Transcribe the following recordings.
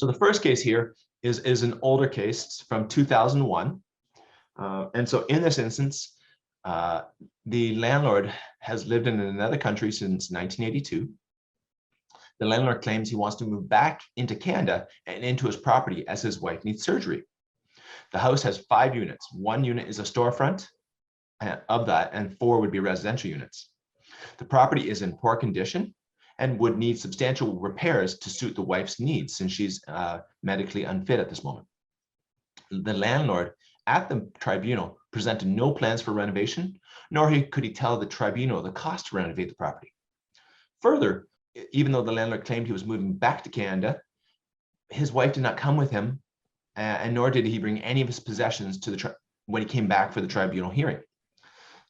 So the first case here is an older case from 2001. And so in this instance, the landlord has lived in another country since 1982. The landlord claims he wants to move back into Canada and into his property as his wife needs surgery. The house has 5 units. 1 unit is a storefront of that, and 4 would be residential units. The property is in poor condition and would need substantial repairs to suit the wife's needs since she's medically unfit at this moment. The landlord at the tribunal presented no plans for renovation, nor could he tell the tribunal the cost to renovate the property. Further, even though the landlord claimed he was moving back to Canada, his wife did not come with him, and nor did he bring any of his possessions to when he came back for the tribunal hearing.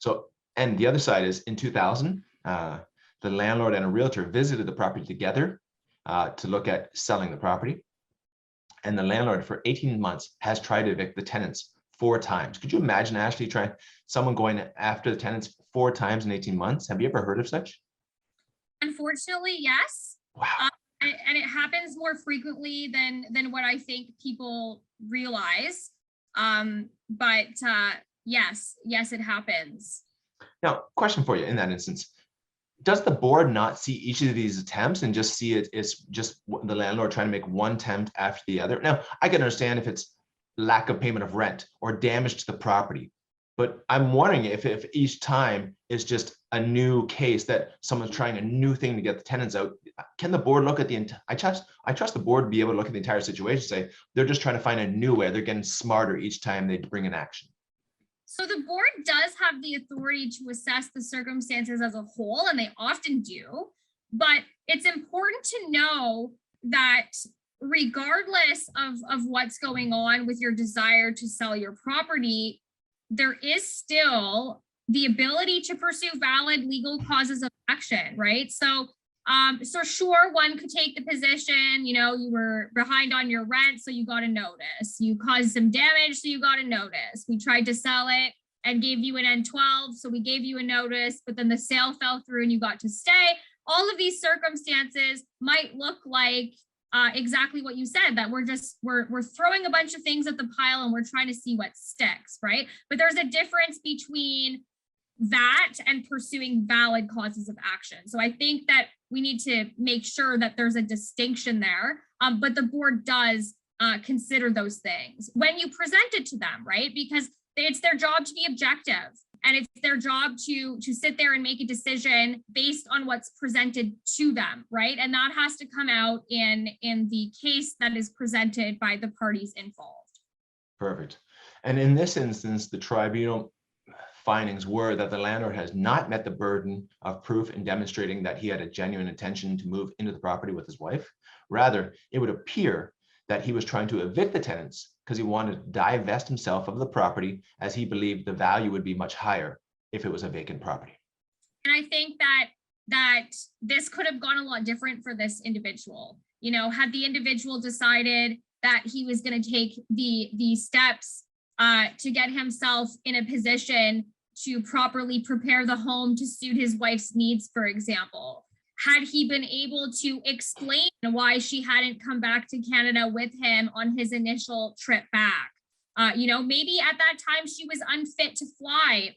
So, and the other side is in 2000, the landlord and a realtor visited the property together to look at selling the property. And the landlord for 18 months has tried to evict the tenants 4 times. Could you imagine, Ashley, someone going after the tenants 4 times in 18 months? Have you ever heard of such? Unfortunately, yes. Wow. And it happens more frequently than what I think people realize. But yes, it happens. Now, question for you in that instance. Does the board not see each of these attempts and just see it as just the landlord trying to make one attempt after the other? Now, I can understand if it's lack of payment of rent or damage to the property, but I'm wondering if each time is just a new case that someone's trying a new thing to get the tenants out. Can the board look at the I trust the board to be able to look at the entire situation and say they're just trying to find a new way. They're getting smarter each time they bring an action. So the board does have the authority to assess the circumstances as a whole, and they often do, but it's important to know that regardless of what's going on with your desire to sell your property, there is still the ability to pursue valid legal causes of action, right? So sure, one could take the position, you were behind on your rent, so you got a notice. You caused some damage, so you got a notice. We tried to sell it and gave you an N12, so we gave you a notice, but then the sale fell through and you got to stay. All of these circumstances might look like exactly what you said, that we're throwing a bunch of things at the pile and we're trying to see what sticks, right? But there's a difference between that and pursuing valid causes of action. So I think that we need to make sure that there's a distinction there, but the board does consider those things when you present it to them, right? Because it's their job to be objective, and it's their job to sit there and make a decision based on what's presented to them, right? And that has to come out in the case that is presented by the parties involved. Perfect. And in this instance, the tribunal findings were that the landlord has not met the burden of proof in demonstrating that he had a genuine intention to move into the property with his wife. Rather, it would appear that he was trying to evict the tenants because he wanted to divest himself of the property, as he believed the value would be much higher if it was a vacant property. And I think that this could have gone a lot different for this individual. Had the individual decided that he was going to take the steps to get himself in a position to properly prepare the home to suit his wife's needs, for example. Had he been able to explain why she hadn't come back to Canada with him on his initial trip back? Maybe at that time she was unfit to fly,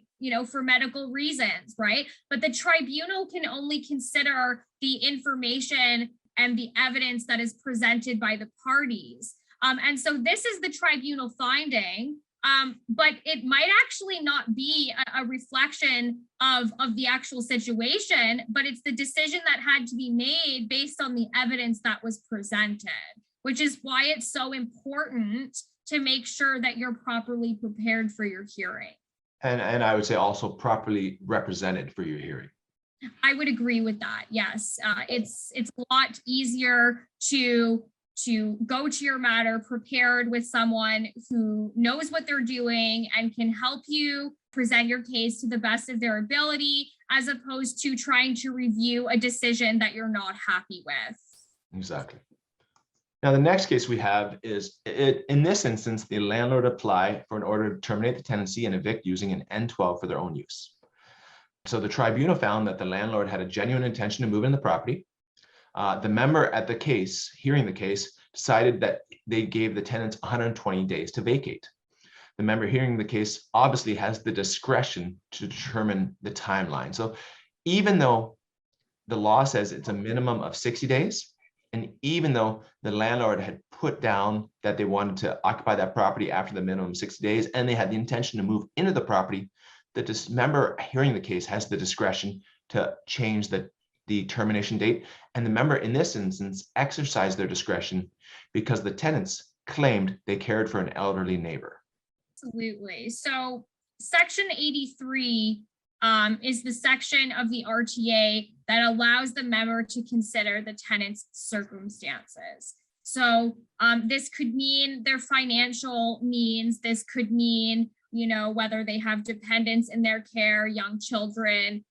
for medical reasons, right? But the tribunal can only consider the information and the evidence that is presented by the parties. And so this is the tribunal finding. But it might actually not be a reflection of the actual situation, but it's the decision that had to be made based on the evidence that was presented, which is why it's so important to make sure that you're properly prepared for your hearing. And I would say also properly represented for your hearing. I would agree with that. Yes, it's a lot easier to go to your matter prepared with someone who knows what they're doing and can help you present your case to the best of their ability, as opposed to trying to review a decision that you're not happy with. Exactly. Now, the next case we have is, in this instance, the landlord applied for an order to terminate the tenancy and evict using an N12 for their own use. So the tribunal found that the landlord had a genuine intention to move in the property. The member at the case, hearing the case, decided that they gave the tenants 120 days to vacate. The member hearing the case obviously has the discretion to determine the timeline. So even though the law says it's a minimum of 60 days, and even though the landlord had put down that they wanted to occupy that property after the minimum 60 days, and they had the intention to move into the property, the member hearing the case has the discretion to change the termination date. And the member in this instance exercised their discretion because the tenants claimed they cared for an elderly neighbor. Absolutely. So section 83 is the section of the RTA that allows the member to consider the tenant's circumstances. So this could mean their financial means. This could mean, you know, whether they have dependents in their care, young children,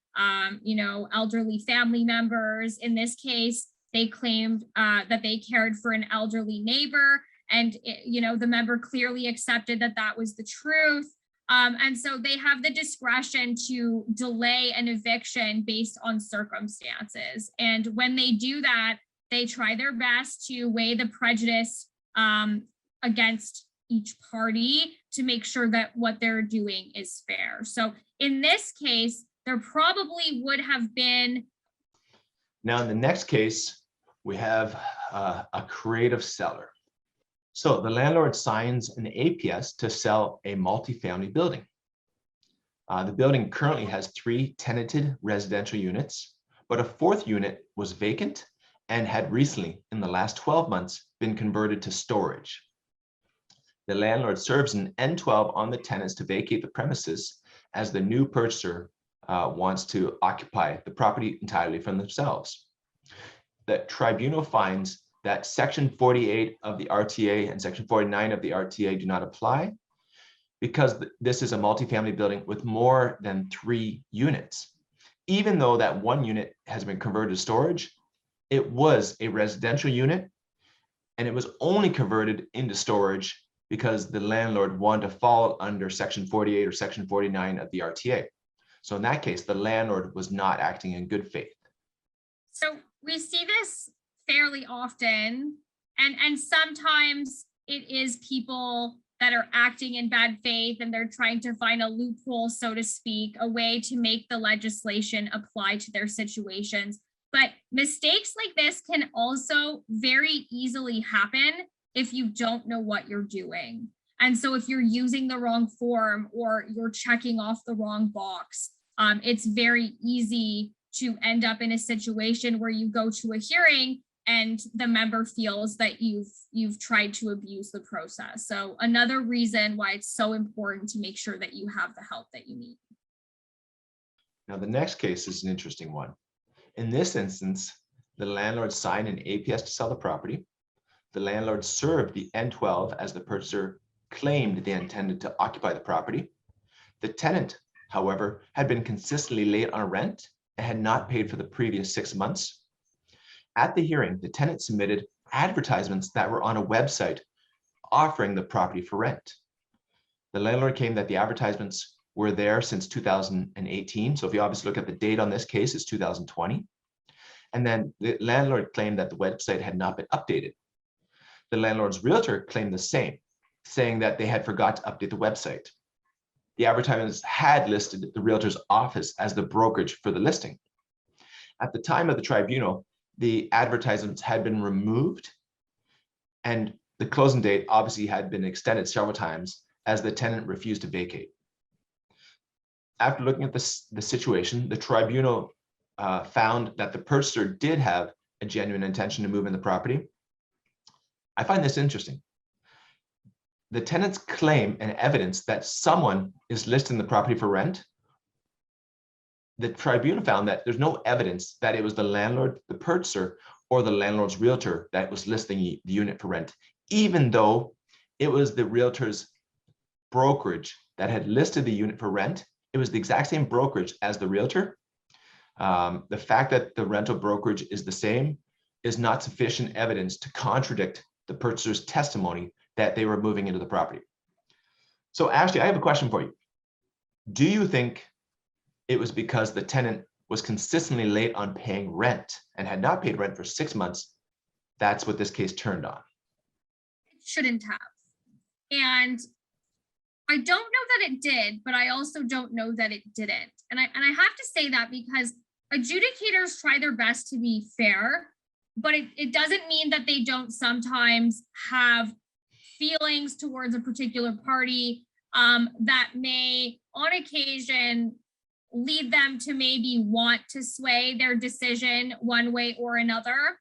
you know, elderly family members. In this case, they claimed that they cared for an elderly neighbor. And, you know, the member clearly accepted that that was the truth. And so they have the discretion to delay an eviction based on circumstances. And when they do that, they try their best to weigh the prejudice against each party to make sure that what they're doing is fair. So in this case, there probably would have been. Now, in the next case, we have a creative seller. So the landlord signs an APS to sell a multifamily building. The building currently has 3 tenanted residential units, but a 4th unit was vacant and had recently, in the last 12 months, been converted to storage. The landlord serves an N12 on the tenants to vacate the premises as the new purchaser wants to occupy the property entirely from themselves. The tribunal finds that section 48 of the RTA and section 49 of the RTA do not apply because this is a multifamily building with more than 3 units. Even though that 1 unit has been converted to storage, it was a residential unit, and it was only converted into storage because the landlord wanted to fall under section 48 or section 49 of the RTA. So in that case, the landlord was not acting in good faith. So we see this fairly often, and sometimes it is people that are acting in bad faith and they're trying to find a loophole, so to speak, a way to make the legislation apply to their situations. But mistakes like this can also very easily happen if you don't know what you're doing. And so if you're using the wrong form or you're checking off the wrong box, it's very easy to end up in a situation where you go to a hearing and the member feels that you've tried to abuse the process. So another reason why it's so important to make sure that you have the help that you need. Now, the next case is an interesting one. In this instance, the landlord signed an APS to sell the property. The landlord served the N12 as the purchaser claimed they intended to occupy the property. The tenant, however, had been consistently late on rent and had not paid for the previous 6 months. At the hearing, the tenant submitted advertisements that were on a website offering the property for rent. The landlord claimed that the advertisements were there since 2018. So if you obviously look at the date on this case, it's 2020. And then the landlord claimed that the website had not been updated. The landlord's realtor claimed the same, saying that they had forgot to update the website. The advertisements had listed the realtor's office as the brokerage for the listing. At the time of the tribunal, the advertisements had been removed and the closing date obviously had been extended several times as the tenant refused to vacate. After looking at the situation, the tribunal found that the purchaser did have a genuine intention to move in the property. I find this interesting. The tenant's claim and evidence that someone is listing the property for rent, the tribunal found that there's no evidence that it was the landlord, the purchaser, or the landlord's realtor that was listing the unit for rent, even though it was the realtor's brokerage that had listed the unit for rent. It was the exact same brokerage as the realtor. The fact that the rental brokerage is the same is not sufficient evidence to contradict the purchaser's testimony that they were moving into the property. So Ashley, I have a question for you. Do you think it was because the tenant was consistently late on paying rent and had not paid rent for 6 months? That's what this case turned on. shouldn't have. And I don't know that it did, but I also don't know that it didn't. And I have to say that because adjudicators try their best to be fair, but it doesn't mean that they don't sometimes have feelings towards a particular party that may, on occasion, lead them to maybe want to sway their decision one way or another.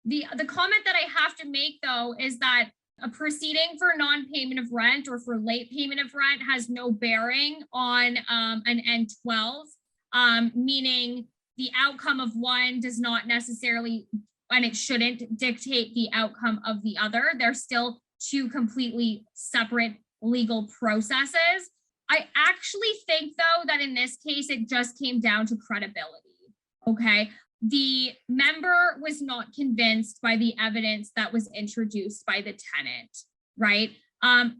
The comment that I have to make, though, is that a proceeding for non-payment of rent or for late payment of rent has no bearing on an N12, meaning the outcome of one does not necessarily, and it shouldn't, dictate the outcome of the other. They're still two completely separate legal processes. I actually think, though, that in this case, it just came down to credibility, okay? The member was not convinced by the evidence that was introduced by the tenant, right?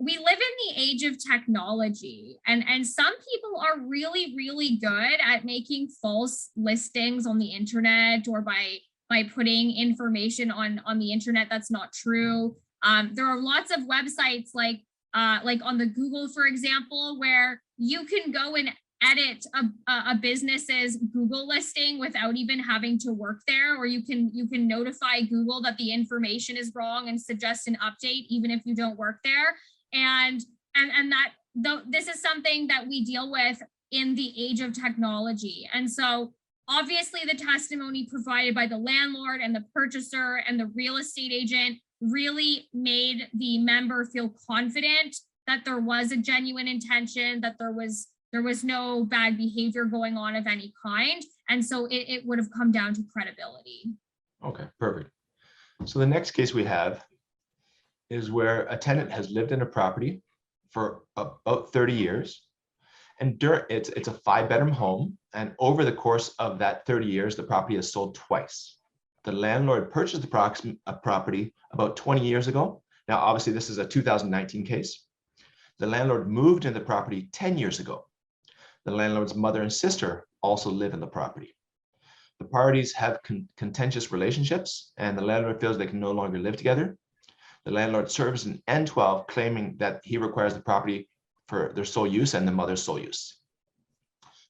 We live in the age of technology, and some people are really, really good at making false listings on the internet or by putting information on the internet that's not true. There are lots of websites like on the Google, for example, where you can go and edit a business's Google listing without even having to work there, or you can notify Google that the information is wrong and suggest an update even if you don't work there. And that this is something that we deal with in the age of technology. And so obviously the testimony provided by the landlord and the purchaser and the real estate agent really made the member feel confident that there was a genuine intention, that there was no bad behavior going on of any kind. And so it would have come down to credibility. Okay, perfect. So the next case we have is where a tenant has lived in a property for about 30 years. And it's a 5-bedroom home. And over the course of that 30 years, the property has sold twice. The landlord purchased the property about 20 years ago. Now, obviously, this is a 2019 case. The landlord moved into the property 10 years ago. The landlord's mother and sister also live in the property. The parties have contentious relationships, and the landlord feels they can no longer live together. The landlord serves an N12 claiming that he requires the property for their sole use and the mother's sole use.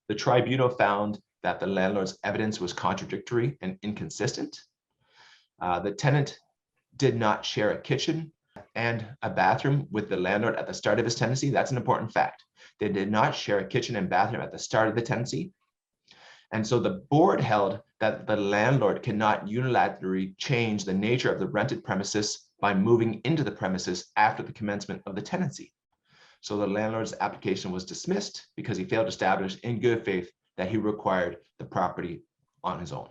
The tribunal found that the landlord's evidence was contradictory and inconsistent. The tenant did not share a kitchen and a bathroom with the landlord at the start of his tenancy. That's an important fact. They did not share a kitchen and bathroom at the start of the tenancy. And so the board held that the landlord cannot unilaterally change the nature of the rented premises by moving into the premises after the commencement of the tenancy. So the landlord's application was dismissed because he failed to establish in good faith that he required the property on his own.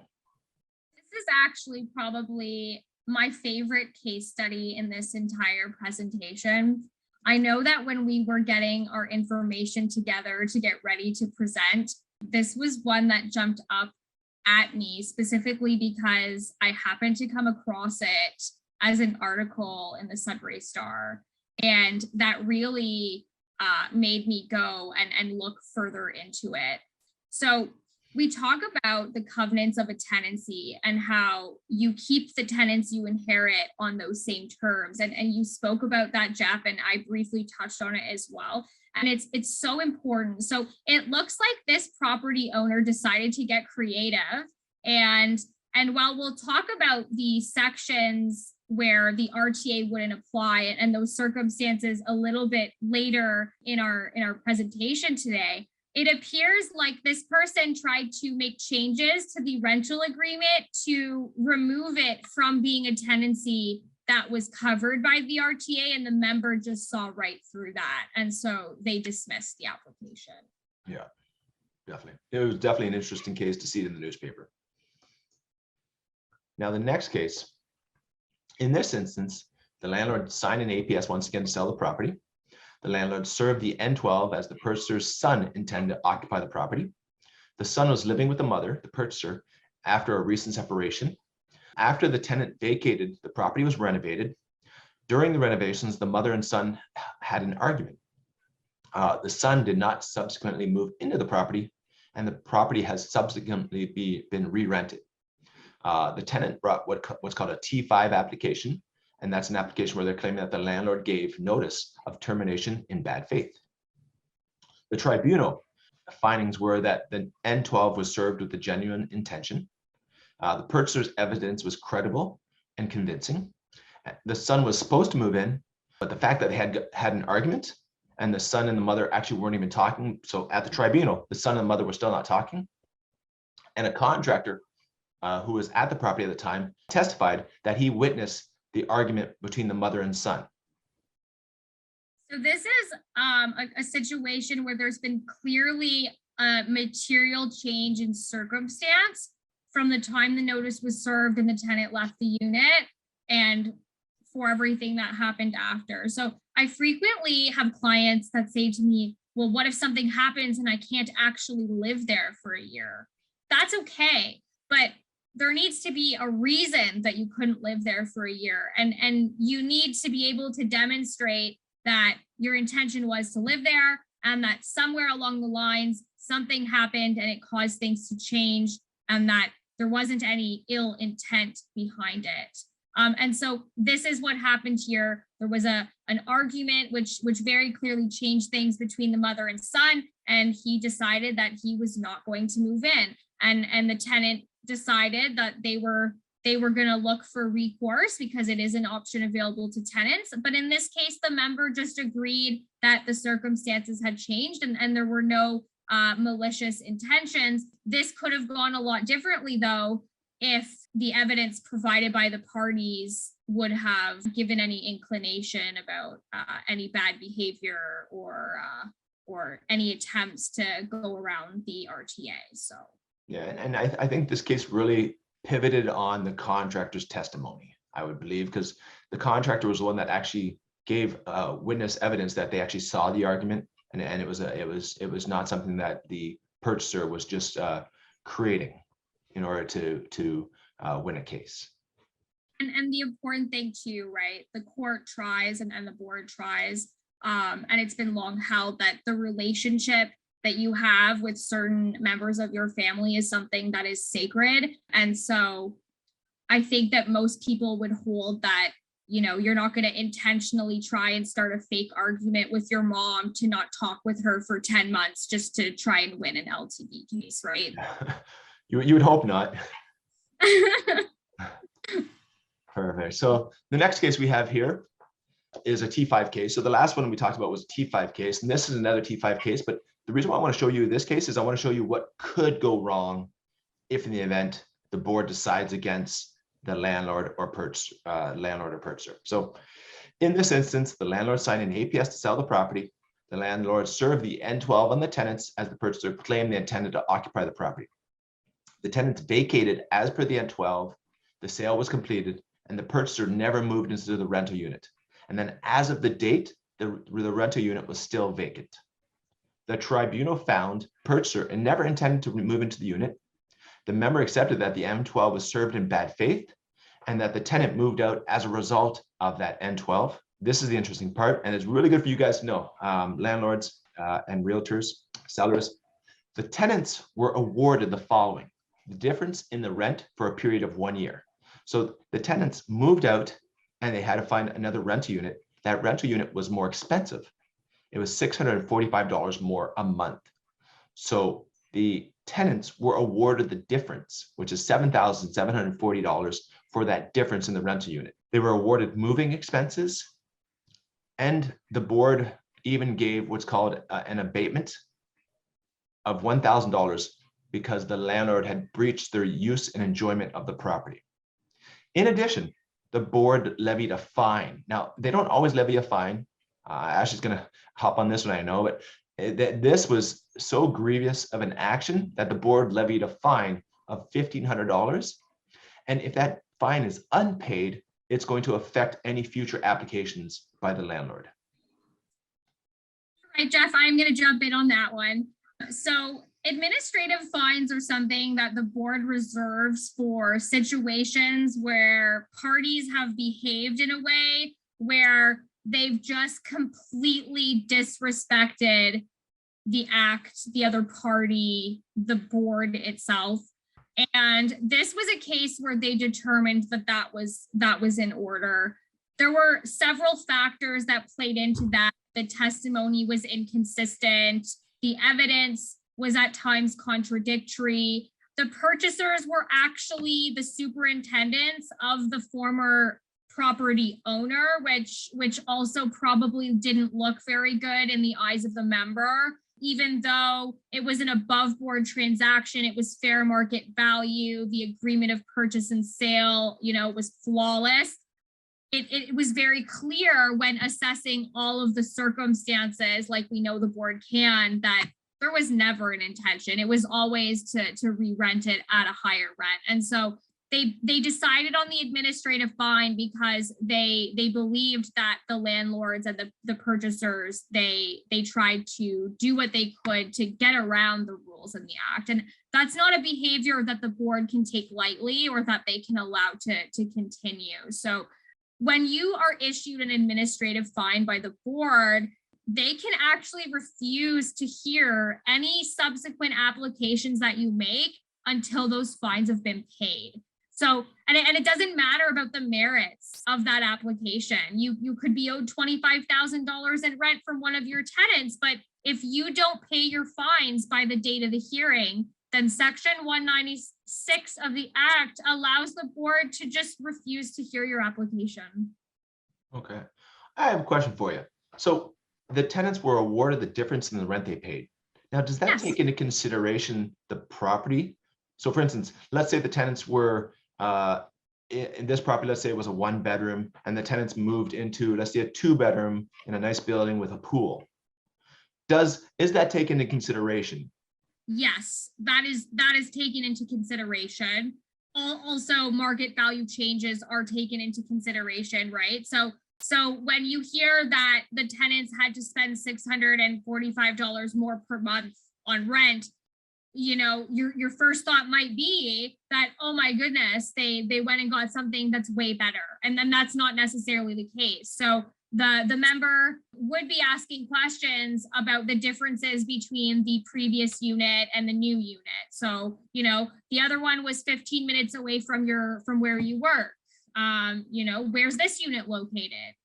This is actually probably my favorite case study in this entire presentation. I know that when we were getting our information together to get ready to present, this was one that jumped up at me specifically because I happened to come across it as an article in the Sudbury Star. And that really made me go and look further into it. So we talk about the covenants of a tenancy and how you keep the tenants you inherit on those same terms. And you spoke about that, Geoff, and I briefly touched on it as well. And it's so important. So it looks like this property owner decided to get creative. And while we'll talk about the sections where the RTA wouldn't apply and those circumstances a little bit later in our presentation today, it appears like this person tried to make changes to the rental agreement to remove it from being a tenancy that was covered by the RTA, and the member just saw right through that. And so they dismissed the application. Yeah, definitely. It was definitely an interesting case to see it in the newspaper. Now, the next case, in this instance, the landlord signed an APS once again to sell the property. The landlord served the N12 as the purchaser's son intended to occupy the property. The son was living with the mother, the purchaser, after a recent separation. After the tenant vacated, the property was renovated. During the renovations, the mother and son had an argument. The son did not subsequently move into the property, and the property has subsequently been re-rented. The tenant brought what's called a T5 application, And that's an application where they're claiming that the landlord gave notice of termination in bad faith. The tribunal findings were that the N12 was served with a genuine intention. The purchaser's evidence was credible and convincing. The son was supposed to move in, but the fact that they had an argument and the son and the mother actually weren't even talking. So at the tribunal, the son and the mother were still not talking. And a contractor who was at the property at the time testified that he witnessed the argument between the mother and son. So this is a situation where there's been clearly a material change in circumstance from the time the notice was served and the tenant left the unit and for everything that happened after. So I frequently have clients that say to me, well, what if something happens and I can't actually live there for a year? That's okay, but there needs to be a reason that you couldn't live there for a year. And you need to be able to demonstrate that your intention was to live there and that somewhere along the lines, something happened and it caused things to change and that there wasn't any ill intent behind it. And so this is what happened here. There was an argument which very clearly changed things between the mother and son, and he decided that he was not going to move in. And the tenant decided that they were going to look for recourse because it is an option available to tenants. But in this case, the member just agreed that the circumstances had changed and there were no malicious intentions. This could have gone a lot differently, though, if the evidence provided by the parties would have given any inclination about any bad behavior or any attempts to go around the RTA. So yeah, and I think this case really pivoted on the contractor's testimony, I would believe, because the contractor was the one that actually gave witness evidence that they actually saw the argument, and it was not something that the purchaser was just creating in order to win a case. And the important thing too, right? The court tries and the board tries, and it's been long held that the relationship that you have with certain members of your family is something that is sacred. And so I think that most people would hold that, you know, you're not going to intentionally try and start a fake argument with your mom to not talk with her for 10 months just to try and win an LTV case, right? You would hope not. Perfect. So the next case we have here is a T5 case. So the last one we talked about was a T5 case, and this is another T5 case. But the reason why I want to show you this case is I want to show you what could go wrong if in the event the board decides against the landlord or purchaser. So in this instance, the landlord signed an APS to sell the property. The landlord served the N12 on the tenants as the purchaser claimed they intended to occupy the property. The tenants vacated as per the N12, the sale was completed, and the purchaser never moved into the rental unit. And then as of the date, the rental unit was still vacant. The tribunal found purchaser and never intended to move into the unit. The member accepted that the N12 was served in bad faith and that the tenant moved out as a result of that N12. This is the interesting part, and it's really good for you guys to know, landlords and realtors, sellers. The tenants were awarded the following: the difference in the rent for a period of 1 year. So the tenants moved out and they had to find another rental unit. That rental unit was more expensive. It was $645 more a month. So the tenants were awarded the difference, which is $7,740 for that difference in the rental unit. They were awarded moving expenses, and the board even gave what's called an abatement of $1,000 because the landlord had breached their use and enjoyment of the property. In addition, the board levied a fine. Now, they don't always levy a fine. Ashley's going to hop on this one, I know, but this was so grievous of an action that the board levied a fine of $1,500. And if that fine is unpaid, it's going to affect any future applications by the landlord. All right, Geoff, I'm going to jump in on that one. So administrative fines are something that the board reserves for situations where parties have behaved in a way where they've just completely disrespected the act, the other party, the board itself. And this was a case where they determined that that was in order. There were several factors that played into that. The testimony was inconsistent. The evidence was at times contradictory. The purchasers were actually the superintendents of the former property owner, which also probably didn't look very good in the eyes of the member. Even though it was an above board transaction, it was fair market value. The agreement of purchase and sale, was flawless. It was very clear when assessing all of the circumstances, like we know the board can, that there was never an intention. It was always to re-rent it at a higher rent. And so they decided on the administrative fine because they believed that the landlords and the purchasers, they tried to do what they could to get around the rules in the act. And that's not a behavior that the board can take lightly or that they can allow to continue. So when you are issued an administrative fine by the board, they can actually refuse to hear any subsequent applications that you make until those fines have been paid. So, and it doesn't matter about the merits of that application. You could be owed $25,000 in rent from one of your tenants, but if you don't pay your fines by the date of the hearing, then Section 196 of the Act allows the board to just refuse to hear your application. Okay, I have a question for you. So the tenants were awarded the difference in the rent they paid. Now, does that take into consideration the property? So for instance, let's say the tenants were in this property, let's say it was a 1-bedroom and the tenants moved into, let's say, a 2-bedroom in a nice building with a pool. Is that taken into consideration? Yes, that is taken into consideration. Also, market value changes are taken into consideration, right? So when you hear that the tenants had to spend $645 more per month on rent, your first thought might be that, oh my goodness, they went and got something that's way better. And then that's not necessarily the case. So the member would be asking questions about the differences between the previous unit and the new unit. So, the other one was 15 minutes away from where you work. Where's this unit located?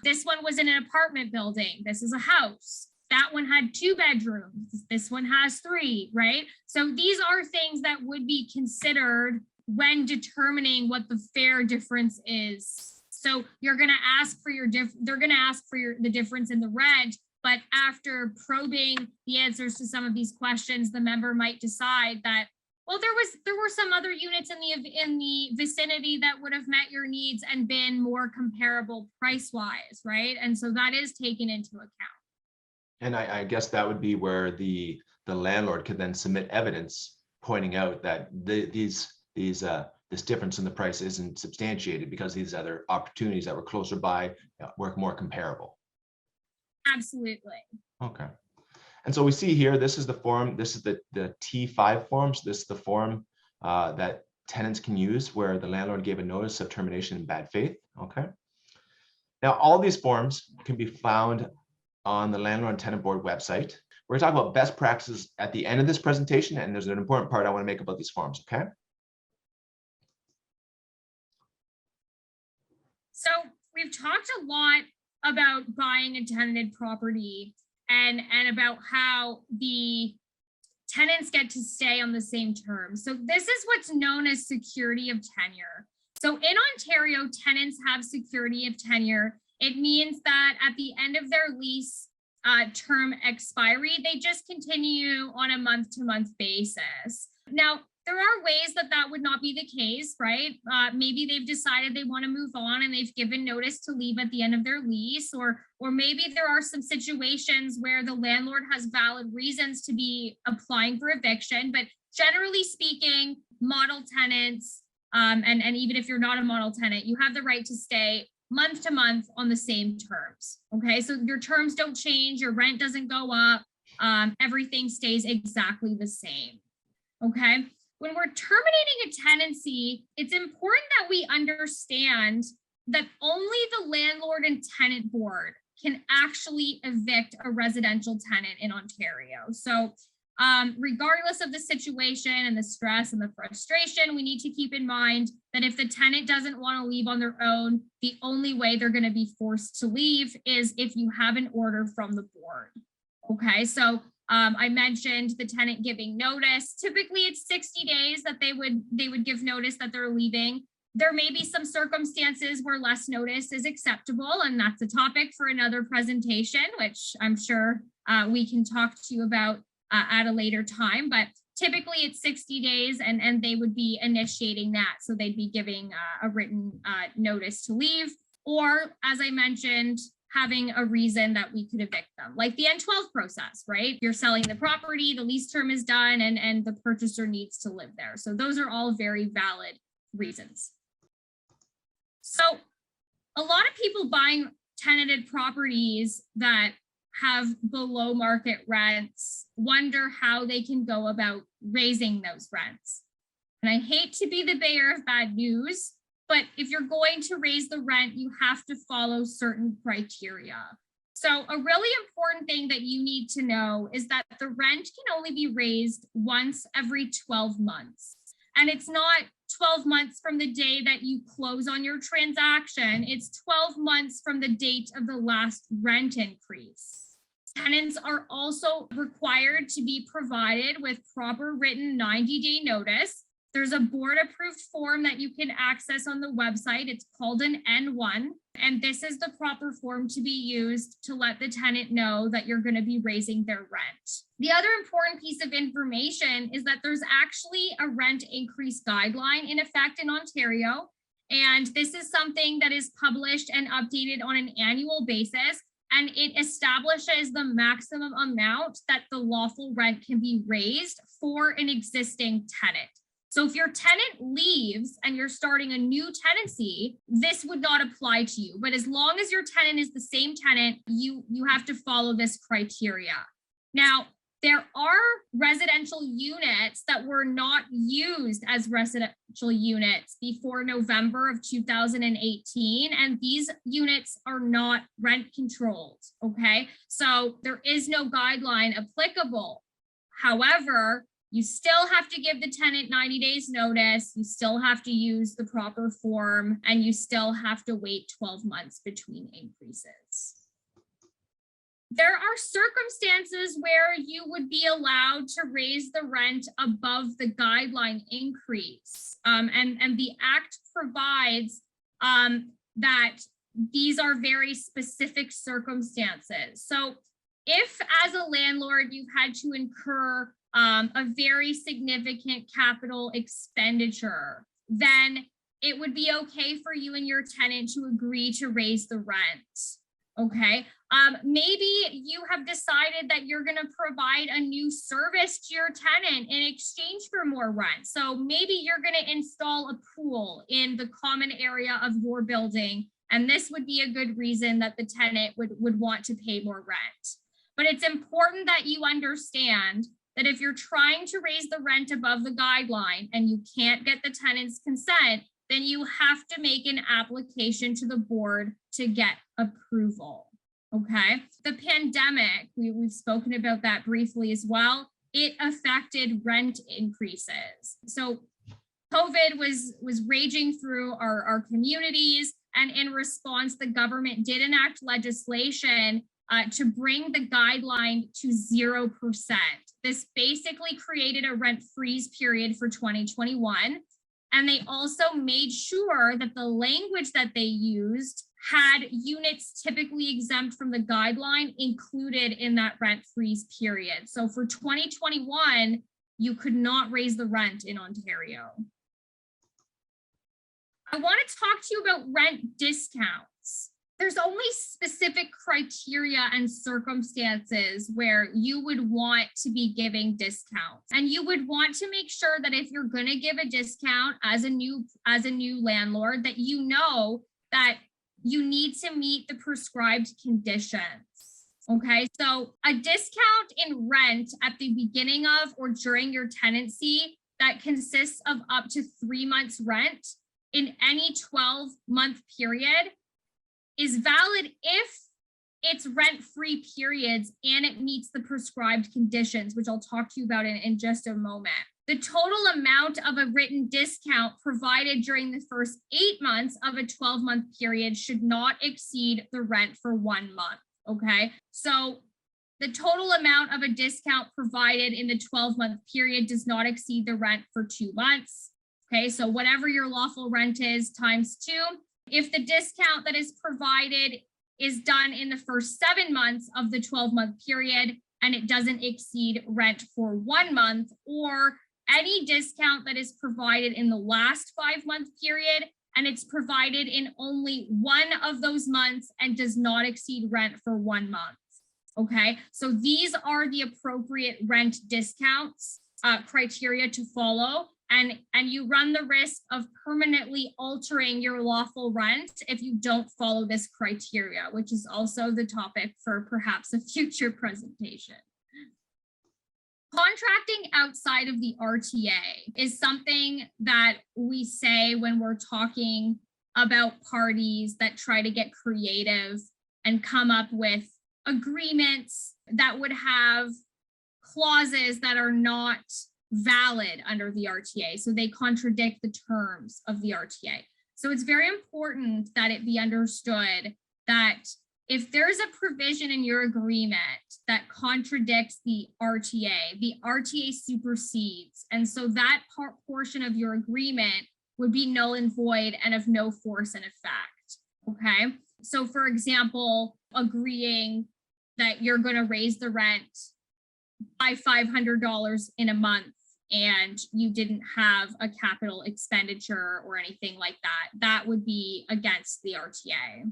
This one was in an apartment building. This is a house. That one had 2 bedrooms. This one has 3, right? So these are things that would be considered when determining what the fair difference is. So you're going to ask for the difference in the rent, but after probing the answers to some of these questions, the member might decide that, well, there were some other units in the vicinity that would have met your needs and been more comparable price-wise, right? And so that is taken into account. And I guess that would be where the landlord could then submit evidence pointing out that this difference in the price isn't substantiated because these other opportunities that were closer by were more comparable. Absolutely. Okay. And so we see here, this is the form, this is the T5 forms. This is the form that tenants can use where the landlord gave a notice of termination in bad faith. Okay. Now, all these forms can be found on the Landlord and Tenant Board website. We're going to talk about best practices at the end of this presentation, and there's an important part I want to make about these forms, okay? So we've talked a lot about buying a tenanted property and about how the tenants get to stay on the same terms. So this is what's known as security of tenure. So in Ontario, tenants have security of tenure. It means that at the end of their lease term expiry, they just continue on a month-to-month basis. Now, there are ways that would not be the case, right? Maybe they've decided they want to move on and they've given notice to leave at the end of their lease, or maybe there are some situations where the landlord has valid reasons to be applying for eviction. But generally speaking, model tenants, and even if you're not a model tenant, you have the right to stay month to month on the same terms. Okay, so your terms don't change, your rent doesn't go up, everything stays exactly the same. Okay. When we're terminating a tenancy, it's important that we understand that only the landlord and tenant board can actually evict a residential tenant in Ontario. So regardless of the situation and the stress and the frustration, we need to keep in mind that if the tenant doesn't want to leave on their own, the only way they're going to be forced to leave is if you have an order from the board. Okay, so I mentioned the tenant giving notice. Typically it's 60 days that they would give notice that they're leaving. There may be some circumstances where less notice is acceptable, and that's a topic for another presentation, which I'm sure we can talk to you about at a later time, but typically it's 60 days and they would be initiating that. So they'd be giving a written notice to leave, or as I mentioned, having a reason that we could evict them, like the N12 process, right? You're selling the property, the lease term is done, and the purchaser needs to live there. So those are all very valid reasons. So a lot of people buying tenanted properties that have below market rents wonder how they can go about raising those rents. And I hate to be the bearer of bad news, but if you're going to raise the rent, you have to follow certain criteria. So a really important thing that you need to know is that the rent can only be raised once every 12 months. And it's not 12 months from the day that you close on your transaction. It's 12 months from the date of the last rent increase. Tenants are also required to be provided with proper written 90-day notice. There's a board-approved form that you can access on the website. It's called an N1, and this is the proper form to be used to let the tenant know that you're going to be raising their rent. The other important piece of information is that there's actually a rent increase guideline in effect in Ontario, and this is something that is published and updated on an annual basis, and it establishes the maximum amount that the lawful rent can be raised for an existing tenant. So if your tenant leaves and you're starting a new tenancy, this would not apply to you. But as long as your tenant is the same tenant, you have to follow this criteria. Now, there are residential units that were not used as residential units before November of 2018, and these units are not rent controlled, okay? So there is no guideline applicable. However, you still have to give the tenant 90 days notice, you still have to use the proper form, and you still have to wait 12 months between increases. There are circumstances where you would be allowed to raise the rent above the guideline increase. And the Act provides that these are very specific circumstances. So if as a landlord, you've had to incur a very significant capital expenditure, then it would be okay for you and your tenant to agree to raise the rent. Okay, maybe you have decided that you're going to provide a new service to your tenant in exchange for more rent. So maybe you're going to install a pool in the common area of your building, and this would be a good reason that the tenant would want to pay more rent. But it's important that you understand that if you're trying to raise the rent above the guideline and you can't get the tenant's consent, then you have to make an application to the board to get approval, okay? The pandemic, we've spoken about that briefly as well. It affected rent increases. So COVID was raging through our communities, and in response, the government did enact legislation to bring the guideline to 0%. This basically created a rent freeze period for 2021. And they also made sure that the language that they used had units typically exempt from the guideline included in that rent freeze period. So for 2021, you could not raise the rent in Ontario. I want to talk to you about rent discounts. There's only specific criteria and circumstances where you would want to be giving discounts. And you would want to make sure that if you're going to give a discount as a new landlord, that you know that you need to meet the prescribed conditions. Okay, so a discount in rent at the beginning of or during your tenancy that consists of up to 3 months rent in any 12-month period is valid if it's rent-free periods and it meets the prescribed conditions, which I'll talk to you about in just a moment. The total amount of a written discount provided during the first 8 months of a 12-month period should not exceed the rent for 1 month, okay? So the total amount of a discount provided in the 12-month period does not exceed the rent for 2 months, okay? So whatever your lawful rent is times 2. If the discount that is provided is done in the first 7 months of the 12-month period and it doesn't exceed rent for 1 month, or any discount that is provided in the last 5-month period and it's provided in only one of those months and does not exceed rent for 1 month. Okay, so these are the appropriate rent discounts criteria to follow, and you run the risk of permanently altering your lawful rent if you don't follow this criteria, which is also the topic for perhaps a future presentation. Contracting outside of the RTA is something that we say when we're talking about parties that try to get creative and come up with agreements that would have clauses that are not valid under the RTA. So they contradict the terms of the RTA. So it's very important that it be understood that if there's a provision in your agreement that contradicts the RTA supersedes. And so that portion of your agreement would be null and void and of no force and effect, okay? So for example, agreeing that you're going to raise the rent by $500 in a month and you didn't have a capital expenditure or anything like that, that would be against the RTA.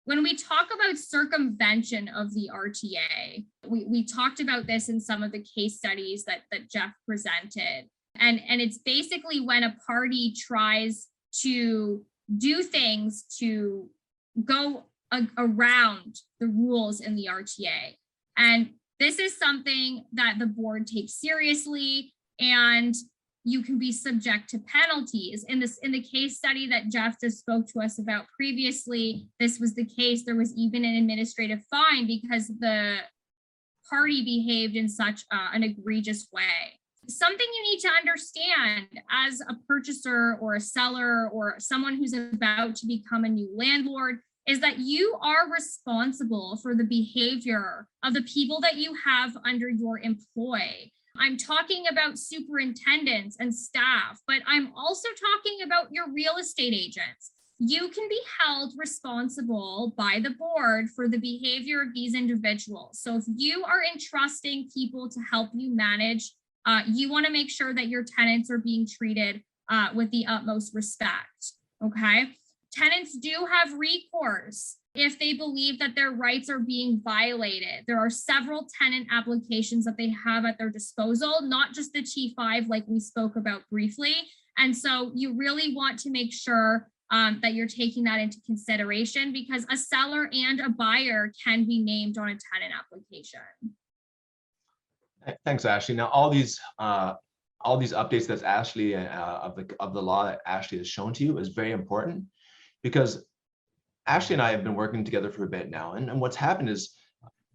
When we talk about circumvention of the RTA, we talked about this in some of the case studies that Geoff presented. And it's basically when a party tries to do things to go around the rules in the RTA. And this is something that the board takes seriously, and you can be subject to penalties. In the case study that Geoff just spoke to us about previously, this was the case. There was even an administrative fine because the party behaved in such an egregious way. Something you need to understand as a purchaser or a seller or someone who's about to become a new landlord is that you are responsible for the behavior of the people that you have under your employ. I'm talking about superintendents and staff, but I'm also talking about your real estate agents. You can be held responsible by the board for the behavior of these individuals. So if you are entrusting people to help you manage, you want to make sure that your tenants are being treated with the utmost respect, okay? Tenants do have recourse if they believe that their rights are being violated. There are several tenant applications that they have at their disposal, not just the T5 like we spoke about briefly. And so you really want to make sure that you're taking that into consideration, because a seller and a buyer can be named on a tenant application. Thanks, Ashley. Now, all these updates that's Ashley of the law that Ashley has shown to you is very important, because Ashley and I have been working together for a bit now. And what's happened is,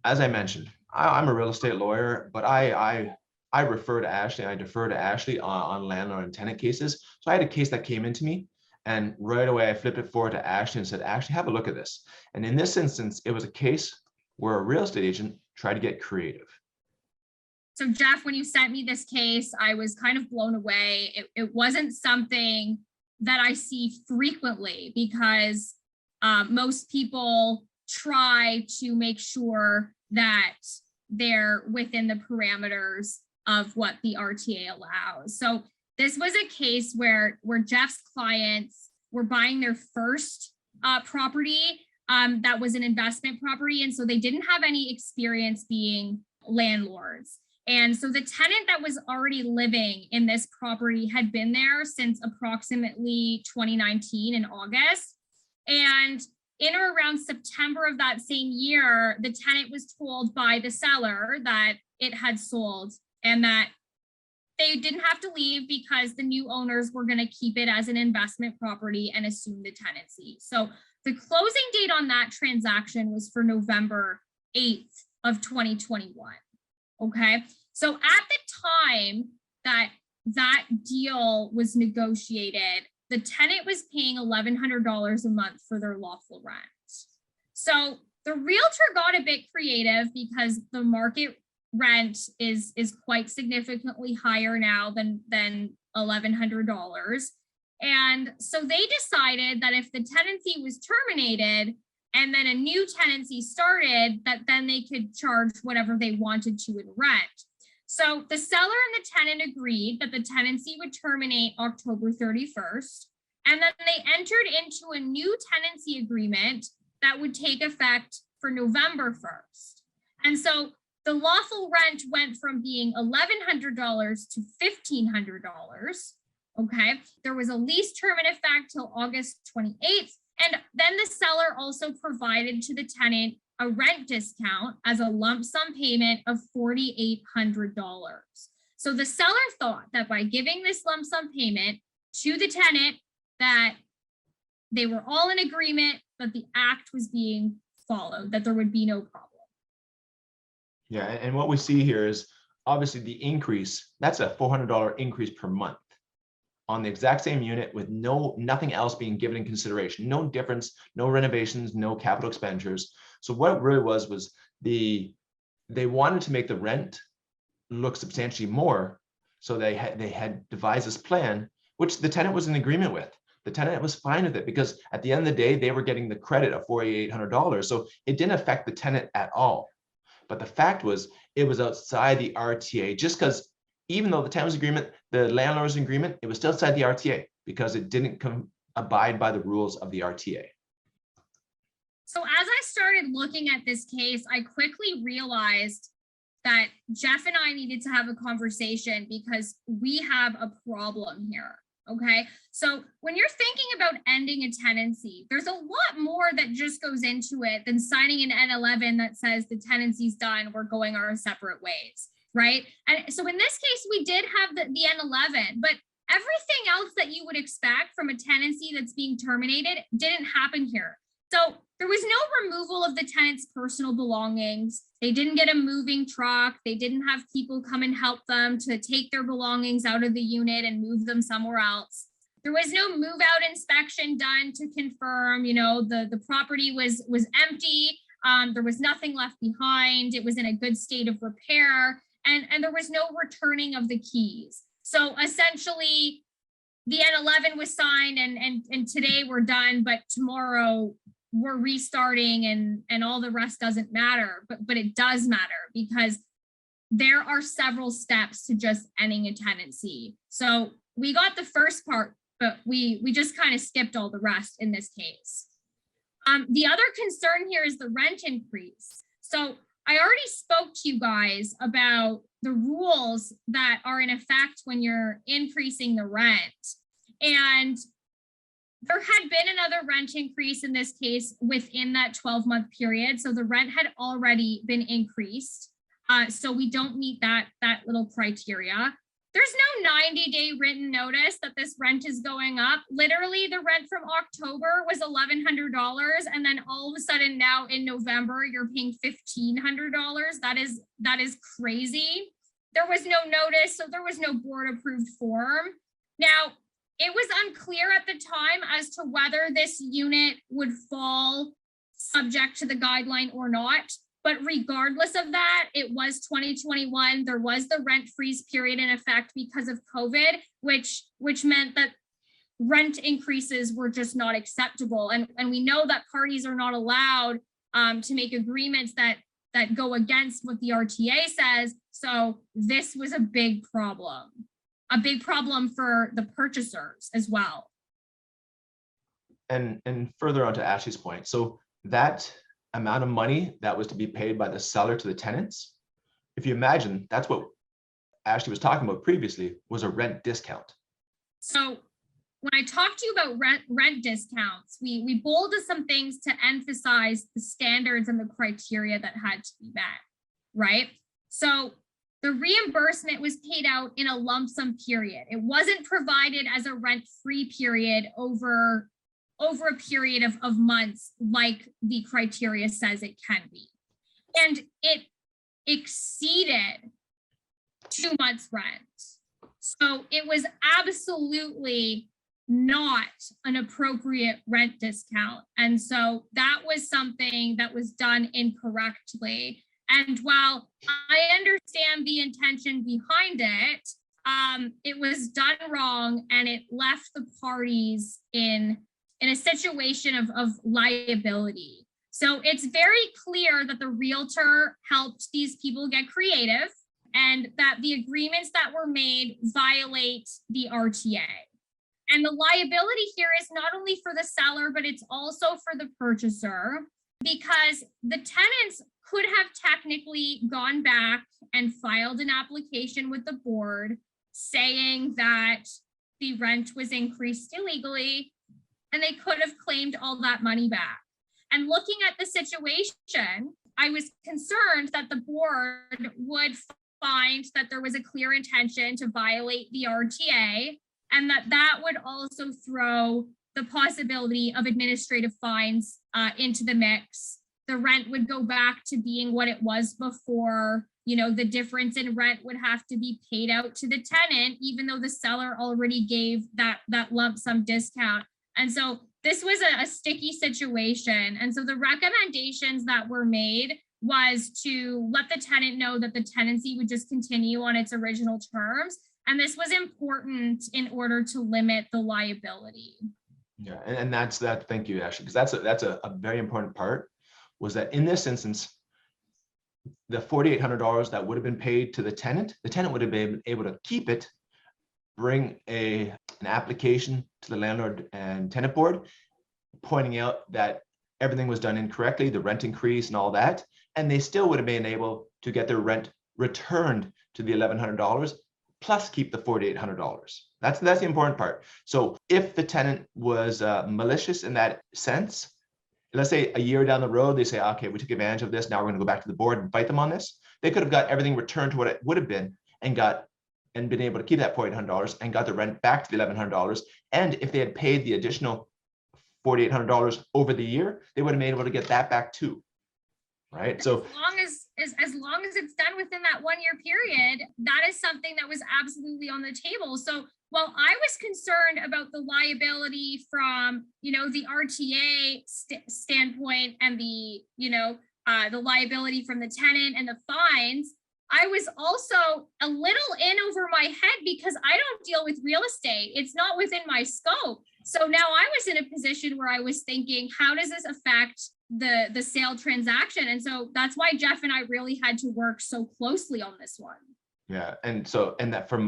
as I mentioned, I'm a real estate lawyer, but I refer to Ashley, I defer to Ashley on landlord and tenant cases. So I had a case that came into me, and right away I flipped it forward to Ashley and said, Ashley, have a look at this. And in this instance, it was a case where a real estate agent tried to get creative. So Geoff, when you sent me this case, I was kind of blown away. It wasn't something that I see frequently, because most people try to make sure that they're within the parameters of what the RTA allows. So this was a case where Geoff's clients were buying their first property that was an investment property. And so they didn't have any experience being landlords. And so the tenant that was already living in this property had been there since approximately 2019 in August. And in or around September of that same year, the tenant was told by the seller that it had sold and that they didn't have to leave because the new owners were going to keep it as an investment property and assume the tenancy. So The closing date on that transaction was for November 8th of 2021. Okay, so at the time that that deal was negotiated, the tenant was paying $1,100 a month for their lawful rent. So the realtor got a bit creative because the market rent is quite significantly higher now than $1,100. And so they decided that if the tenancy was terminated and then a new tenancy started, that then they could charge whatever they wanted to in rent. So the seller and the tenant agreed that the tenancy would terminate October 31st, and then they entered into a new tenancy agreement that would take effect for November 1st. And so the lawful rent went from being $1,100 to $1,500. Okay, there was a lease term in effect till August 28th. And then the seller also provided to the tenant a rent discount as a lump sum payment of $4,800. So the seller thought that by giving this lump sum payment to the tenant, that they were all in agreement that the act was being followed, that there would be no problem. Yeah, and what we see here is obviously the increase, that's a $400 increase per month on the exact same unit with nothing else being given in consideration, no difference, no renovations, no capital expenditures. So what it really was they wanted to make the rent look substantially more. So they had devised this plan, which the tenant was in agreement with. The tenant was fine with it because at the end of the day, they were getting the credit of $4,800. So it didn't affect the tenant at all. But the fact was, it was outside the RTA, just because even though the tenant was agreement, the landlord was in agreement, it was still outside the RTA because it didn't abide by the rules of the RTA. So as I started looking at this case, I quickly realized that Geoff and I needed to have a conversation because we have a problem here. Okay, so when you're thinking about ending a tenancy, there's a lot more that just goes into it than signing an N11 that says the tenancy's done, we're going our separate ways, right? And so in this case, we did have the N11, but everything else that you would expect from a tenancy that's being terminated didn't happen here. So there was no removal of the tenant's personal belongings. They didn't get a moving truck. They didn't have people come and help them to take their belongings out of the unit and move them somewhere else. There was no move out inspection done to confirm, the property was empty. There was nothing left behind. It was in a good state of repair, and there was no returning of the keys. So essentially, the N11 was signed and today we're done, but tomorrow we're restarting and all the rest doesn't matter, but it does matter because there are several steps to just ending a tenancy. So we got the first part, but we just kind of skipped all the rest in this case. The other concern here is the rent increase. So I already spoke to you guys about the rules that are in effect when you're increasing the rent. And there had been another rent increase in this case within that 12-month period. So the rent had already been increased. So we don't meet that little criteria. There's no 90-day written notice that this rent is going up. Literally, the rent from October was $1,100. And then all of a sudden now in November, you're paying $1,500. That is crazy. There was no notice, so there was no board-approved form. Now, it was unclear at the time as to whether this unit would fall subject to the guideline or not. But regardless of that, it was 2021. There was the rent freeze period in effect because of COVID, which meant that rent increases were just not acceptable. And we know that parties are not allowed to make agreements that go against what the RTA says. So this was a big problem for the purchasers as well. And further on to Ashley's point, so that amount of money that was to be paid by the seller to the tenants, if you imagine, that's what Ashley was talking about previously, was a rent discount. So when I talked to you about rent discounts, we bolded some things to emphasize the standards and the criteria that had to be met, right? So the reimbursement was paid out in a lump sum period. It wasn't provided as a rent-free period over over a period of months, like the criteria says it can be. And it exceeded 2 months' rent. So it was absolutely not an appropriate rent discount. And so that was something that was done incorrectly. And while I understand the intention behind it, it was done wrong, and it left the parties in a situation of liability. So it's very clear that the realtor helped these people get creative, and that the agreements that were made violate the RTA. And the liability here is not only for the seller, but it's also for the purchaser, because the tenants could have technically gone back and filed an application with the board saying that the rent was increased illegally, and they could have claimed all that money back. And looking at the situation, I was concerned that the board would find that there was a clear intention to violate the RTA, and that would also throw the possibility of administrative fines into the mix. The rent would go back to being what it was before. You know, the difference in rent would have to be paid out to the tenant, even though the seller already gave that lump sum discount. And so this was a sticky situation. And so the recommendations that were made was to let the tenant know that the tenancy would just continue on its original terms. And this was important in order to limit the liability. Yeah, and that's that. Thank you, Ashley, because that's a very important part, was that in this instance, the $4,800 that would have been paid to the tenant would have been able to keep it, bring an application to the landlord and tenant board, pointing out that everything was done incorrectly, the rent increase and all that, and they still would have been able to get their rent returned to the $1,100, plus keep the $4,800. That's the important part. So if the tenant was malicious in that sense, let's say a year down the road, they say, okay, we took advantage of this, now we're going to go back to the board and fight them on this. They could have got everything returned to what it would have been, and been able to keep that $4,800 and got the rent back to the $1,100. And if they had paid the additional $4,800 over the year, they would have been able to get that back too. Right. So as long as it's done within that 1 year period, that is something that was absolutely on the table. So while I was concerned about the liability from, the RTA standpoint, and the liability from the tenant and the fines, I was also a little in over my head because I don't deal with real estate. It's not within my scope. So now I was in a position where I was thinking, how does this affect the sale transaction? And so that's why Geoff and I really had to work so closely on this one. Yeah, and that from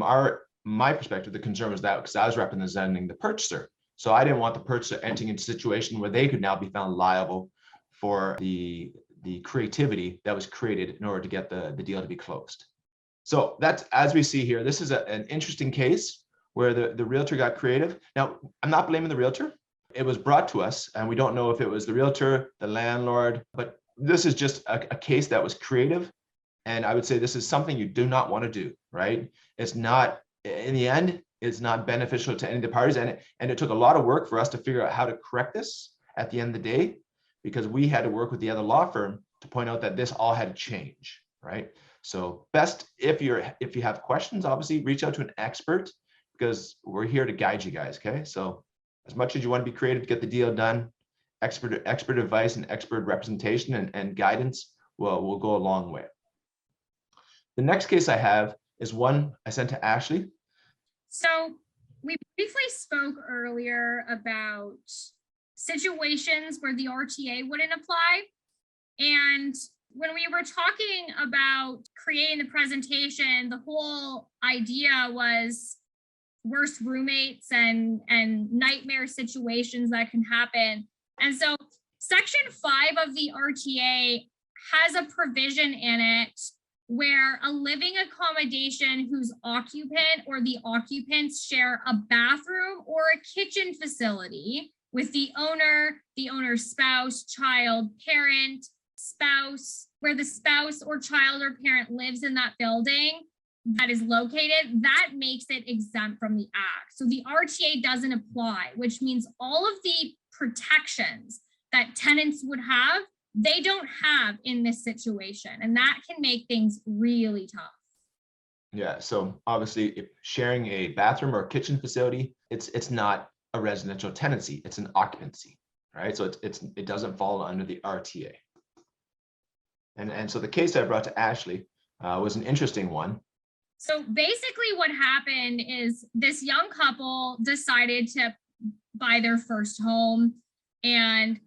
my perspective, the concern was that because I was representing the purchaser. So I didn't want the purchaser entering into a situation where they could now be found liable for the creativity that was created in order to get the deal to be closed. So that's, as we see here, this is an interesting case where the realtor got creative. Now, I'm not blaming the realtor. It was brought to us, and we don't know if it was the realtor, the landlord, but this is just a case that was creative. And I would say this is something you do not want to do, right? It's not, in the end, it's not beneficial to any of the parties. And it took a lot of work for us to figure out how to correct this at the end of the day, because we had to work with the other law firm to point out that this all had to change, right? So best, if you have questions, obviously reach out to an expert, because we're here to guide you guys, okay? So as much as you want to be creative to get the deal done, expert advice and expert representation and guidance will go a long way. The next case I have is one I sent to Ashley. So we briefly spoke earlier about situations where the RTA wouldn't apply. And when we were talking about creating the presentation, the whole idea was worst roommates and nightmare situations that can happen. And so Section 5 of the RTA has a provision in it where a living accommodation whose occupant or the occupants share a bathroom or a kitchen facility with the owner's spouse, child, parent, spouse, where the spouse or child or parent lives in that building that is located, that makes it exempt from the act. So the RTA doesn't apply, which means all of the protections that tenants would have, they don't have in this situation. And that can make things really tough. Yeah, so obviously if sharing a bathroom or kitchen facility, it's not a residential tenancy, it's an occupancy, right? So it doesn't fall under the RTA. And so the case I brought to Ashley was an interesting one. So basically what happened is this young couple decided to buy their first home, and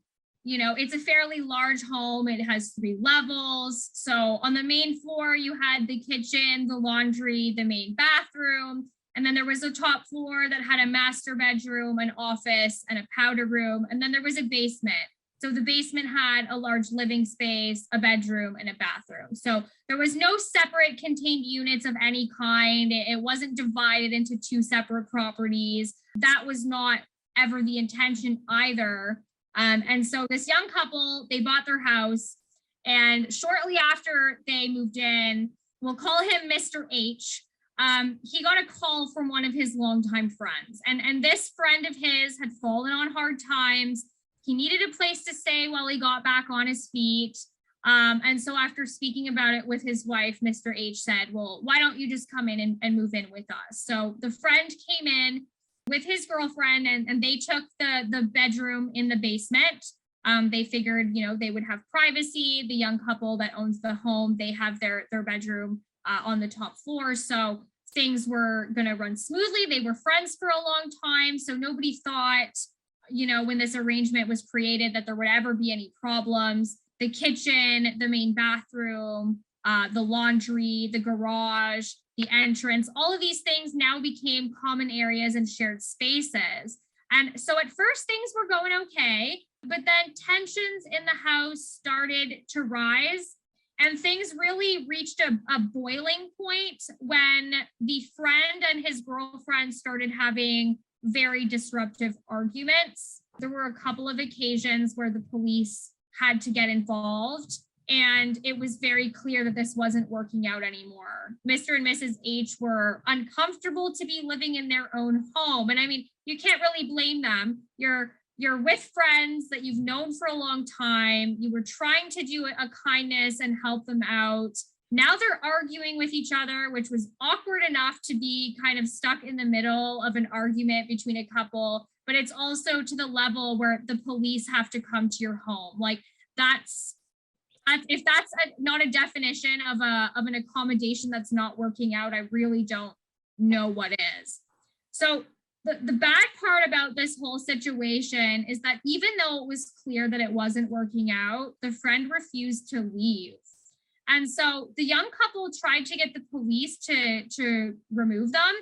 it's a fairly large home. It has 3 levels. So on the main floor, you had the kitchen, the laundry, the main bathroom. And then there was a top floor that had a master bedroom, an office, and a powder room. And then there was a basement. So the basement had a large living space, a bedroom, and a bathroom. So there was no separate contained units of any kind. It wasn't divided into 2 separate properties. That was not ever the intention either. And so this young couple, they bought their house, and shortly after they moved in, we'll call him Mr. H. He got a call from one of his longtime friends, and this friend of his had fallen on hard times. He needed a place to stay while he got back on his feet. And so after speaking about it with his wife, Mr. H said, well, why don't you just come in and move in with us? So the friend came in with his girlfriend, and they took the bedroom in the basement. They figured, they would have privacy. The young couple that owns the home, they have their bedroom on the top floor. So things were going to run smoothly. They were friends for a long time. So nobody thought, when this arrangement was created, that there would ever be any problems. The kitchen, the main bathroom, the laundry, the garage, the entrance, all of these things now became common areas and shared spaces. And so at first things were going okay, but then tensions in the house started to rise, and things really reached a boiling point when the friend and his girlfriend started having very disruptive arguments. There were a couple of occasions where the police had to get involved, and it was very clear that this wasn't working out anymore. Mr. and Mrs. H were uncomfortable to be living in their own home. And I mean, you can't really blame them. You're with friends that you've known for a long time. You were trying to do a kindness and help them out. Now they're arguing with each other, which was awkward enough to be kind of stuck in the middle of an argument between a couple, but it's also to the level where the police have to come to your home. Like if that's not a definition of an accommodation that's not working out, I really don't know what is. So the bad part about this whole situation is that even though it was clear that it wasn't working out, the friend refused to leave. And so the young couple tried to get the police to remove them.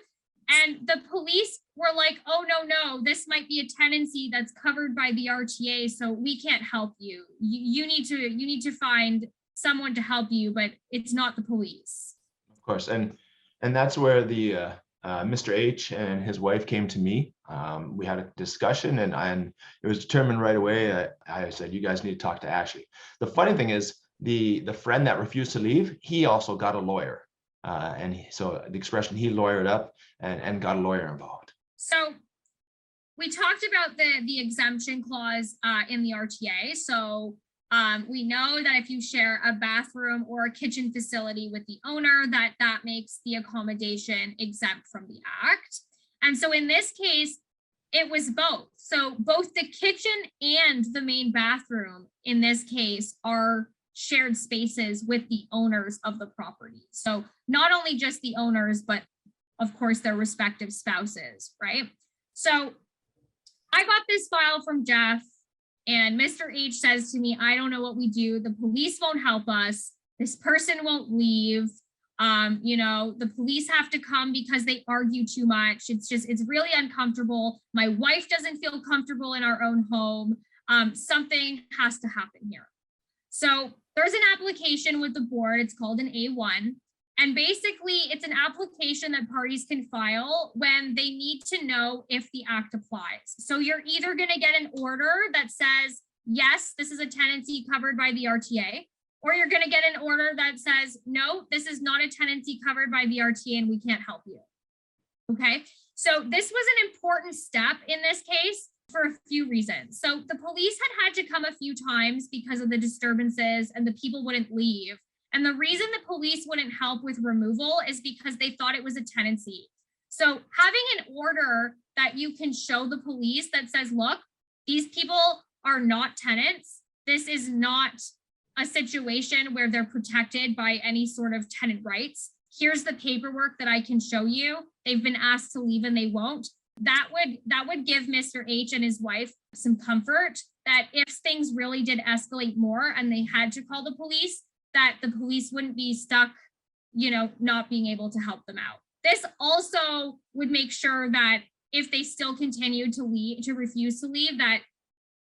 And the police were like, oh, no, this might be a tenancy that's covered by the RTA, so we can't help you. You need to find someone to help you, but it's not the police. Of course, and that's where the Mr. H and his wife came to me. We had a discussion, and it was determined right away. I said, you guys need to talk to Ashley. The funny thing is, the friend that refused to leave, he also got a lawyer. So the expression, he lawyered up and got a lawyer involved. So we talked about the exemption clause in the RTA. So we know that if you share a bathroom or a kitchen facility with the owner, that makes the accommodation exempt from the act. And so in this case, it was both. So both the kitchen and the main bathroom in this case are shared spaces with the owners of the property. So not only just the owners, but of course their respective spouses, right? So I got this file from Geoff, and Mr. H says to me, I don't know what we do. The police won't help us. This person won't leave. The police have to come because they argue too much. It's really uncomfortable. My wife doesn't feel comfortable in our own home. Something has to happen here. So there's an application with the board. It's called an A1. And basically, it's an application that parties can file when they need to know if the act applies. So you're either going to get an order that says, yes, this is a tenancy covered by the RTA, or you're going to get an order that says, no, this is not a tenancy covered by the RTA and we can't help you. Okay, so this was an important step in this case for a few reasons. So the police had to come a few times because of the disturbances and the people wouldn't leave. And the reason the police wouldn't help with removal is because they thought it was a tenancy. So having an order that you can show the police that says, look, these people are not tenants. This is not a situation where they're protected by any sort of tenant rights. Here's the paperwork that I can show you. They've been asked to leave and they won't. That would give Mr. H and his wife some comfort that if things really did escalate more and they had to call the police, that the police wouldn't be stuck, not being able to help them out. This also would make sure that if they still continued to refuse to leave, that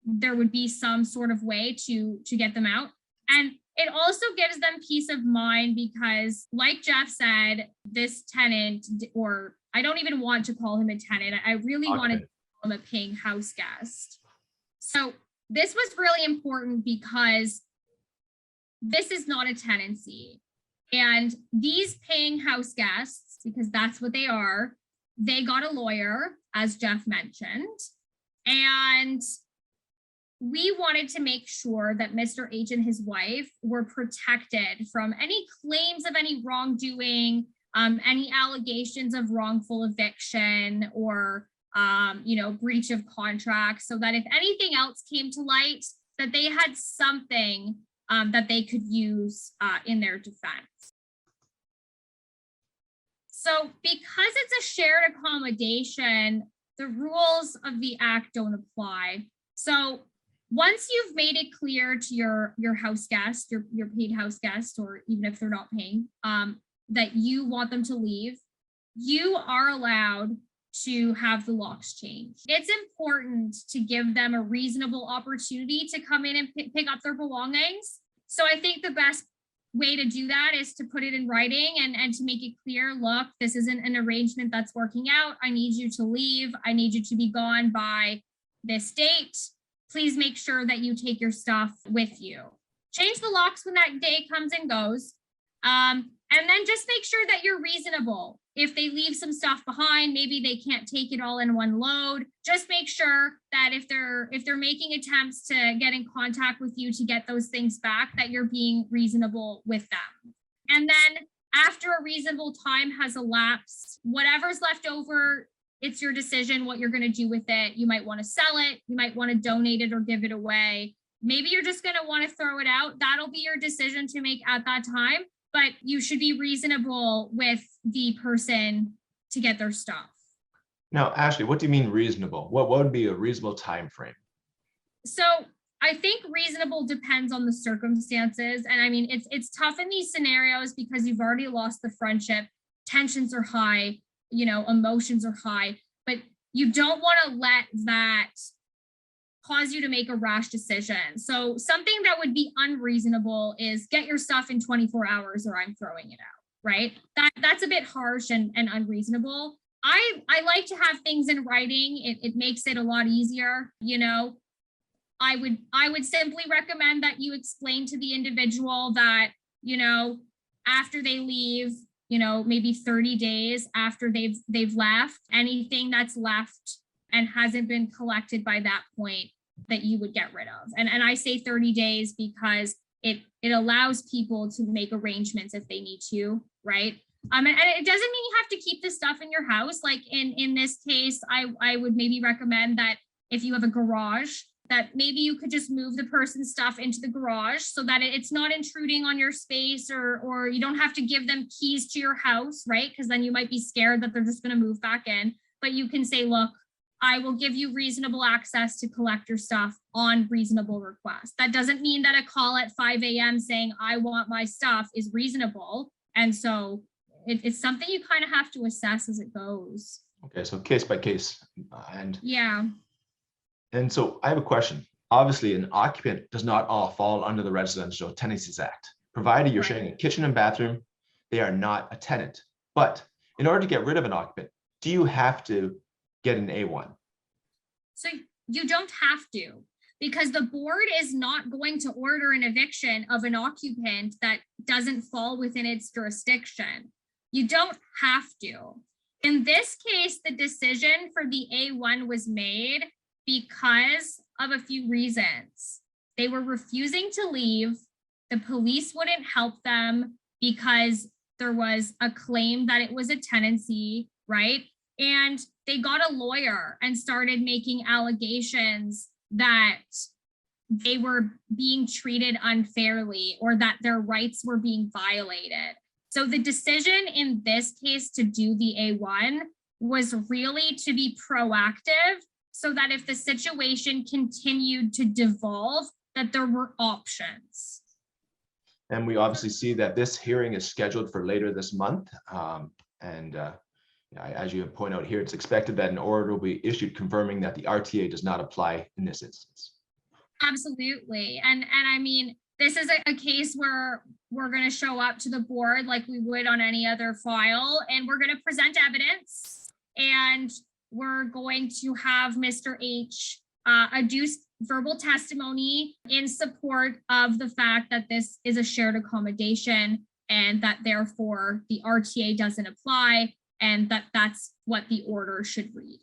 there would be some sort of way to get them out. And it also gives them peace of mind because, like Geoff said, this tenant, or I don't even want to call him a tenant. I really wanted to call him a paying house guest. So this was really important because this is not a tenancy. And these paying house guests, because that's what they are, they got a lawyer, as Geoff mentioned. And we wanted to make sure that Mr. H and his wife were protected from any claims of any wrongdoing, any allegations of wrongful eviction or, breach of contract, so that if anything else came to light, that they had something that they could use in their defense. So because it's a shared accommodation, the rules of the act don't apply. So once you've made it clear to your house guest, your paid house guest, or even if they're not paying, that you want them to leave, you are allowed to have the locks changed. It's important to give them a reasonable opportunity to come in and pick up their belongings. So I think the best way to do that is to put it in writing and to make it clear, look, this isn't an arrangement that's working out. I need you to leave. I need you to be gone by this date. Please make sure that you take your stuff with you. Change the locks when that day comes and goes. And then just make sure that you're reasonable. If they leave some stuff behind, maybe they can't take it all in one load. Just make sure that if they're making attempts to get in contact with you to get those things back, that you're being reasonable with them. And then after a reasonable time has elapsed, whatever's left over, it's your decision what you're going to do with it. You might want to sell it. You might want to donate it or give it away. Maybe you're just going to want to throw it out. That'll be your decision to make at that time. But you should be reasonable with the person to get their stuff. Now, Ashley, what do you mean reasonable? What would be a reasonable time frame? So I think reasonable depends on the circumstances. And I mean, it's tough in these scenarios because you've already lost the friendship. Tensions are high, emotions are high, but you don't want to let that cause you to make a rash decision. So something that would be unreasonable is get your stuff in 24 hours or I'm throwing it out, right? That's a bit harsh and unreasonable. I like to have things in writing. It makes it a lot easier. I would simply recommend that you explain to the individual that, after they leave, maybe 30 days after they've left, anything that's left and hasn't been collected by that point, that you would get rid of. And I say 30 days because it allows people to make arrangements if they need to, right? And it doesn't mean you have to keep the stuff in your house. Like in this case, I would maybe recommend that if you have a garage, that maybe you could just move the person's stuff into the garage so that it's not intruding on your space, or you don't have to give them keys to your house, right? Because then you might be scared that they're just going to move back in. But you can say, look, I will give you reasonable access to collect your stuff on reasonable request. That doesn't mean that a call at 5 a.m. saying, I want my stuff is reasonable. And so it's something you kind of have to assess as it goes. Okay, so case by case. Yeah. And so I have a question. Obviously, an occupant does not all fall under the Residential Tenancies Act. Provided you're sharing a kitchen and bathroom, they are not a tenant. But in order to get rid of an occupant, do you have to get an A1? So you don't have to, because the board is not going to order an eviction of an occupant that doesn't fall within its jurisdiction. You don't have to. In this case, the decision for the A1 was made because of a few reasons. They were refusing to leave. The police wouldn't help them because there was a claim that it was a tenancy, right? And they got a lawyer and started making allegations that they were being treated unfairly or that their rights were being violated. So the decision in this case to do the A1 was really to be proactive so that if the situation continued to devolve, that there were options. And we obviously see that this hearing is scheduled for later this month. As you point out here, it's expected that an order will be issued confirming that the RTA does not apply in this instance. Absolutely. And I mean, this is a case where we're going to show up to the board like we would on any other file, and we're going to present evidence, and we're going to have Mr. H adduce verbal testimony in support of the fact that this is a shared accommodation and that therefore the RTA doesn't apply, and that that's what the order should read.